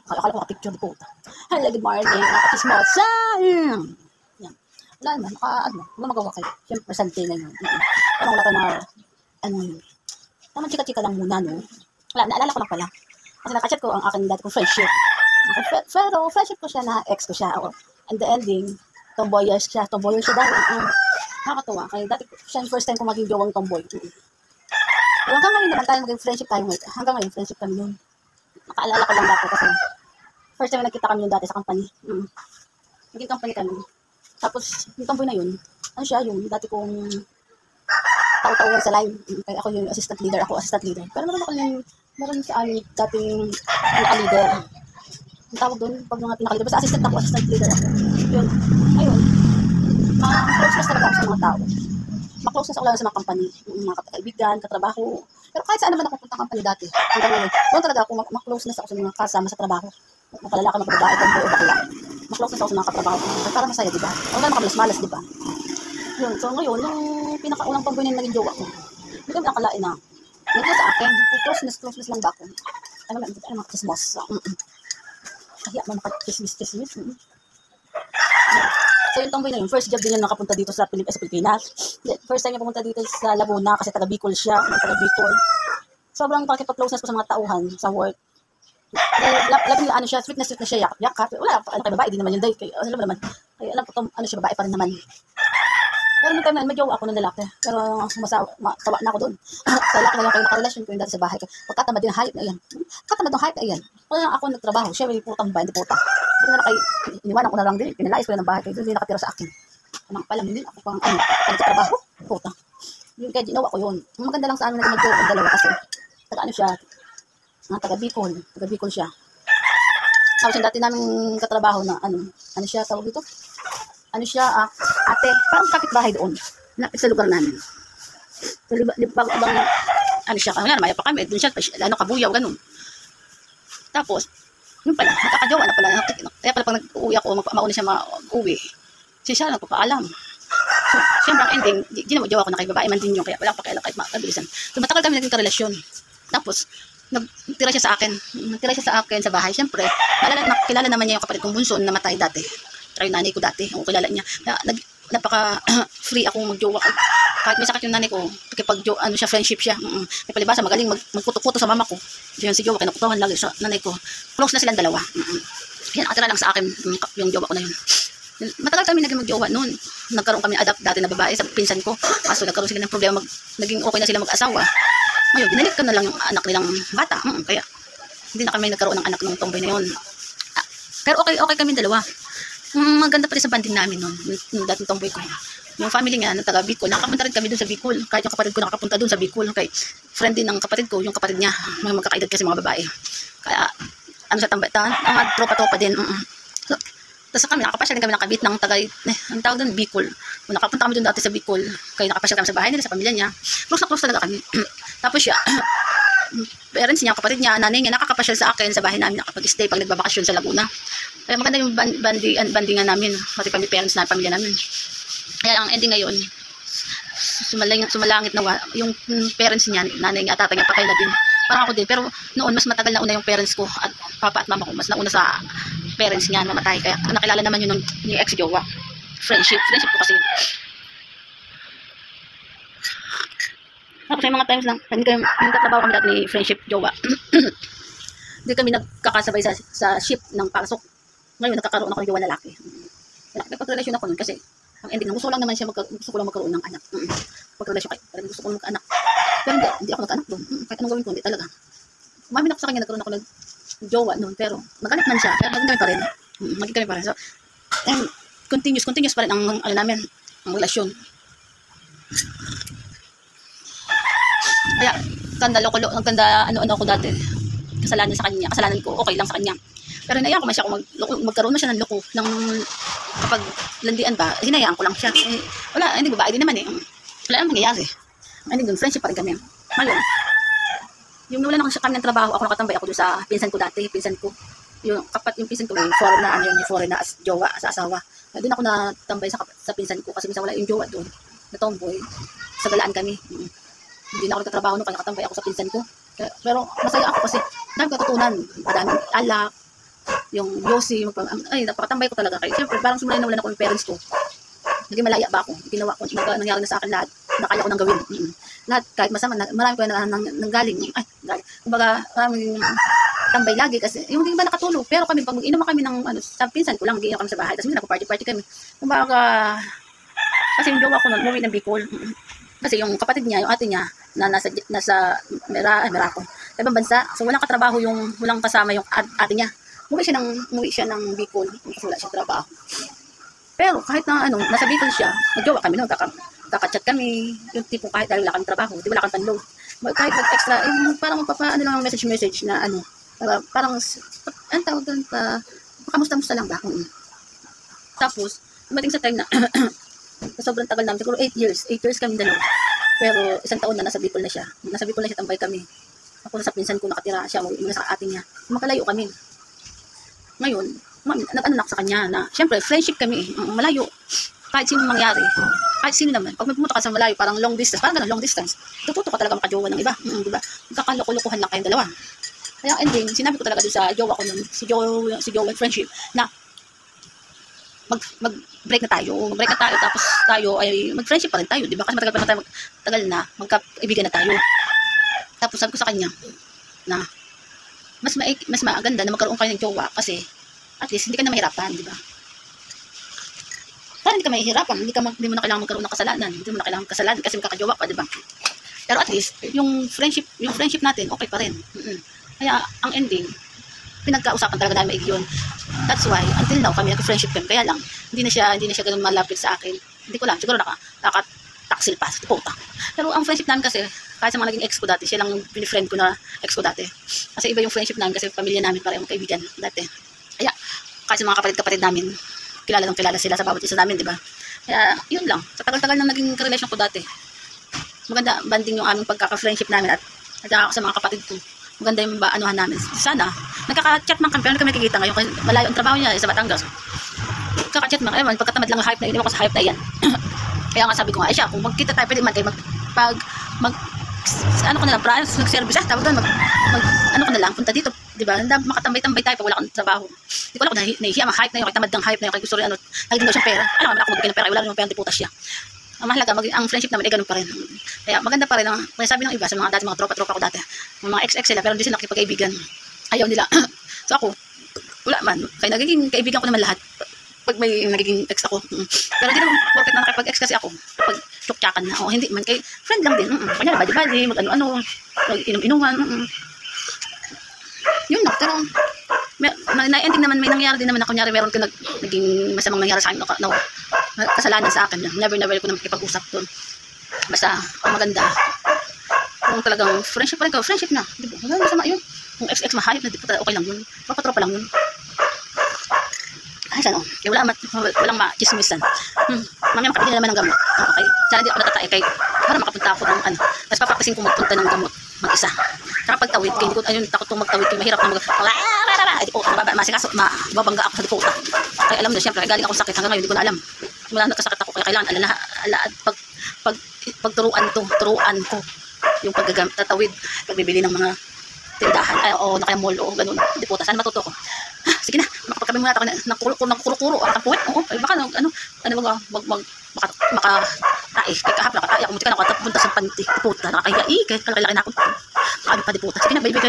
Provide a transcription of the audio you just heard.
Akala ko ka-picture po. Hello, good morning. Nakakismosa. Yan. Wala naman. Wala magawa kayo. Siyempre, sante na yun. Parang wala pa na, yun. Naman chika-chika lang muna, no? Wala, naalala ko lang pala. Kasi nakachat ko ang aking dati kong friendship. Pero friendship ko siya na ex ko siya. And the ending, tomboyer siya dahil. Nakakatuwa. Kaya dati siya yung first time ko maging jowang tomboy. Hanggang ngayon naman tayo maging friendship tayo. Hanggang ngayon, friendship kami yun. Nakaalala ko lang dati kasi first time nagkita kami yun dati sa company. Naging company kami. Tapos, yung tomboy na yun, ano siya, yung dati kong tao-tauhan sa line. Kaya ako yung assistant leader. Pero meron si Ali dating pinaka-leader. Ang tawag doon, pag mga pinaka-leader. Basta assistant leader ako. Yun. Ayun. Ma-close talaga ako sa mga tao. Ma-close na sa ulan sa mga company. Yung mga kaibigan, katrabaho. Pero kahit saan naman ako puntang company dati. Hanggang ngayon. Doon talaga ako ma-close na sa ako sa mga kasama sa trabaho. Mapalalaki, magbabae, tomboy o bakla. Ma-close na sa ako sa mga katrabaho. Para masaya, diba? Huwag na makamalas-malas, diba? Yun. So ngayon, yung pinaka-unang tomboy na naging jowa ko, hindi kami nakalain na. Hindi sa akin. Closeness lang ba ako? Ano mga chismos. Kaya mga chismis. So yung tomboy na yun, first job din yung nakapunta dito sa Pilipinas. First time niya pumunta dito sa Laguna kasi taga Bicol siya. Sobrang pakipag-closeness ko sa mga tauhan sa work. Labing ano siya, sweet na siya, yakap. Wala, kay babae, di naman yun dahil. Kaya alam ko, siya, babae pa rin naman. Pero nung time na, may jowa ako ng lalaki. Pero sawa na ako doon. Sa lalaki na lang kayo nakarelasyon ko yung dati sa bahay. Pagkatamad din ang hayop na iyan. Kaya ako nagtrabaho, siya may putang ba, hindi puta. Iniwanan ko na lang din, pinalayas ko na ng bahay. Kaya doon din nakatira sa akin. Anong pala, hindi ako pang nagtrabaho. Puta. Yung kaya ginawa ko yun. Ang maganda lang sa amin na mag-jowa ang dalawa kasi taga siya, taga Bicol siya. Tapos yung dati namin katrabaho na ano siya, tawag dito? Ate, parang kapitbahay doon. Lapit sa lugar namin. So, libang, siya, maya pa kami, doon siya, kabuyaw, ganun. Tapos, yun pala, nakakajawa na pala. Kaya pala pag nag-uwi ako, mauna siya mag-uwi. Siya nagpapaalam. So, siyempre ang ending, di na mag-jawa ko na kay babae man din yun, kaya wala pa kailang kahit makabilisan. So, matagal kami naging karelasyon. Tapos, nagtira siya sa akin sa bahay. Siyempre, kilala naman niya yung kapatid kong bunso na namatay dati. Tsaka yung nanay ko dati, ako kilala niya. Napaka-free akong mag-jowa. Kahit may sakit yung nanay ko, friendship siya. May palibasa, magaling magputo-puto sa mama ko. Yun si jowa, kinukutuhan lagi sa nanay ko. Close na silang dalawa. Yan, nakatira lang sa akin yung jowa ko na yun. Matagal kami naging mag-jowa noon. Nagkaroon kami adapt dati na babae sa pinsan ko. Kaso nagkaroon sila ng problema, naging okay na sila mag-asawa. Ngayon, binalik ko na lang yung anak nilang bata. Kaya, hindi na kami nagkaroon ng anak ng tomboy na yun. Pero okay kami dalawa. Maganda pa rin sa banding namin noon, yung dating tomboy ko. Yung family nga, taga Bicol, nakapunta rin kami doon sa Bicol. Kahit yung kapatid ko nakapunta doon sa Bicol. Kay friend din ng kapatid ko, yung kapatid niya, may magkakaedad kasi mga babae. Kaya, sa tropa-tropa din. So, tapos kami, nakapasyal din kami ng kabit ng ang tawag doon, Bicol. Nakapunta kami doon dati sa Bicol. Kaya nakapasyal kami sa bahay nila, sa pamilya niya. Close na close talaga kami. Tapos siya, parents niya, kapatid niya, nanay niya, nakakapasyal sa akin sa bahay namin, nakapag-stay pag nagbabakasyon sa Laguna. Kaya maganda yung bandingan namin, pati parents na pamilya namin. Kaya ang ending ngayon, sumalangit na yung parents niya, nanay niya, tatay niya, patay na din. Parang ako din, pero noon mas matagal na una yung parents ko at papa at mama ko, mas nauna sa parents niya namatay. Kaya nakilala naman yun yung ex-jowa. Friendship ko kasi yun. Tapos may mga times lang, nagtatrabaho kami dati ni friendship jowa. Hindi kami nagkakasabay sa ship ng pasok. Ngayon, nagkakaroon ako ng jowa lalaki. Nagpag-relasyon ako nun kasi ang ending, gusto ko lang naman siya gusto ko lang magkaroon ng anak. Pag-relasyon kayo, parang gusto ko lang magka-anak. Pero hindi ako nagka-anak doon. Kahit anong gawin ko, hindi talaga. Umamin ako sa kanya, nagkaroon ako ng jowa noon, pero magalit man siya. Kaya maging kami pa rin. So, continuous pa rin ang namin, ang relasyon. Kaya, ano ako dati. Kasalanan ko, okay lang sa kanya. Pero hinayaan ko man siya kung magkaroon man siya ng loko. Kapag landian ba, hinayaan ko lang siya. Wala, hindi babae din naman eh. Wala namang mangyayari. Hindi doon, friendship pa rin kami. Ngayon, yung nawalan ako kami ng trabaho, ako nakatambay ako doon sa pinsan ko dati. Yung pinsan ko, yung foreign na as jowa, sa asawa. Doon ako natambay sa pinsan ko kasi minsan wala yung jowa doon. Na tomboy. Sa galaan kami. Hindi na ako nagtatrabaho noon, kaya nakatambay ako sa pinsan ko. Pero masaya ako kasi dami katutunan. Madaming alak, yung Yossi, ay, napakatambay ko talaga. Kaya siyempre, parang simula na wala na ko yung parents ko. Naging malaya ba ako? Ginawa ko, nangyari na sa akin lahat. Na kaya ko nang gawin. Lahat, kahit masama, marami ko nanggaling. Ay, galing. Kumbaga, maraming tambay lagi kasi yung hindi ba nakatulog. Pero kami, pag mag-inom kami ng, sa pinsan ko lang, mag-inom kami sa bahay. Tapos nagpo-party-party kami. Kumbaga, kasi yung jowa ko nun, umuwi ng Bicol. Kasi yung kapatid niya, yung ate niya, na nasa Merako. Sa ibang bansa. So, walang katrabaho walang kasama yung ate niya. Umuwi siya ng Bicol. Kasi wala siya trabaho. Pero kahit na nasa Bicol siya, magjowa kami noon, kakachat kami, yung tipong kahit dahil wala kang trabaho, di wala kang panlog. Kahit mag-extra, parang lang message na parang, tawag doon, kamusta-musta lang ba? Tapos, dumating sa time na, sobrang tagal namin, siguro 8 years kami dalawa. Pero isang taon na nasa Bicol na siya. Nasa Bicol na siya, tambay kami. Ako sa pinsan ko nakatira siya, umuwi sa atin niya. Makalayo kami. Ngayon, nag-anak sa kanya na, syempre, friendship kami, malayo. Kahit sino mangyari. Kahit sino naman. Pag magpumunta ka sa malayo, parang long distance, parang ganun, long distance. Tututo ka talaga makajowa ng iba. Diba? Magkakaloko-lokohan lang kayong dalawa. Kaya ending, sinabi ko talaga dun sa jowa ko nun, si Jowa friendship, na mag-break na tayo. Mag-break na tayo, tapos tayo ay mag-friendship pa rin tayo. Diba? Kasi matagal pa na tayo, magkaibigan na tayo. Tapos sabi ko sa kanya, na mas maganda na magkaroon kayo ng jowa kasi at least hindi ka na mahirapan, di ba? Parang hindi ka mahihirapan, hindi mo na kailangan magkaroon ng kasalanan, hindi mo na kailangan kasalanan kasi magkakajowa pa, di ba? Pero at least yung friendship natin okay pa rin. Kaya ang ending, pinagkausapan talaga namin maigi yun. That's why until now kami nag-friendship kami, kaya lang hindi na siya ganoon malapit sa akin. Hindi ko lang, siguro nakataksil pa, puta. Pero ang friendship namin kasi kahit sa mga naging ex ko dati, siya lang pinifriend ko na ex ko dati. Kasi iba yung friendship namin kasi pamilya namin, parehong kaibigan dati. Kaya, kahit sa mga kapatid namin, kilala sila sa bawat isa namin, di ba? Kaya, yun lang. Sa tagal-tagal na naging relasyon ko dati. Maganda, banding yung aming pagkaka-friendship namin at sa mga kapatid ko. Maganda yung anuhan namin. Sana, nagkaka-chat man kami, pero kami nakikita ngayon kasi malayo ang trabaho niya sa Batangas. Nagkaka-chat man, ayun, pagkatamad lang ang hype na yun, ko sa hype na yan. Kaya nga sabi ko nga, siya, kung magkita tayo, pwede man kayo ano ko na lang, nag-service, tawag doon, ano ko na lang, punta dito, di ba? Makatambay-tambay tayo pag wala kang trabaho. Hindi ko alam kung nahihiya, hype na yun, tamad ng hype na yun, kaya gusto rin, naging daw siyang pera. Alam naman ako magbigay ng pera, wala rin yung pera, di putas siya. Ang mahalaga, ang friendship namin, ganun pa rin. Kaya maganda pa rin, kaya sabi ng iba, sa mga tropa ko dati, mga ex-ex sila, pero hindi sila nakipag-kaibigan. Ayaw nila. So ako, wala man, kaya nagiging kaibigan ko naman lahat. Pag may nagiging ex ako. Pero hindi naman porket na nakipag-ex kasi ako. Pag tsuktyakan na. O hindi man. Kay friend lang din. Kanya na badi-badi. Mag-ano-ano. Mag-inom-inuman. Yun lang. Pero na-ending naman. May nangyari din naman na kunyari meron ko naging masamang nangyari sa akin. Kasalanan sa akin. Never ko naman makipag-usap doon. Basta ang maganda. Kung talagang friendship pa rin ko. Friendship na. Diba? Wala masama yun. Kung ex-ex mahayop na. Okay lang yun. Papatropa lang yun. Ay, sana, walang ma-chismisan. Mamaya makabili na naman ng gamot. Okay? Sana di ako natatay kay para makapunta ako ng Tapos papaktasin ko magpunta ng gamot. Mag-isa. Saka pagtawid, kaya hindi ko, takot kong magtawid, kaya mahirap na ay, di po, masikaso, mababangga ako sa diputa. Kaya alam na, siyempre, galing ako sakit hanggang ngayon, hindi ko na alam. Mula nagkasakit ako, kaya kailangan, turuan ko yung tatawid, pagbibili ng mga tindahan, o na kaya mall, o ganun, diputa. Sana matuto ko. Sige na, makapagkabing muna ako ng kuro-kuro, ang puwet, baka makatae, kaya kahap nakatae ako, muti ka nakatapunta sa panty, puta, nakakahiya, kahit kalaki na ako, nakaabi pa di puta, sige na, baby,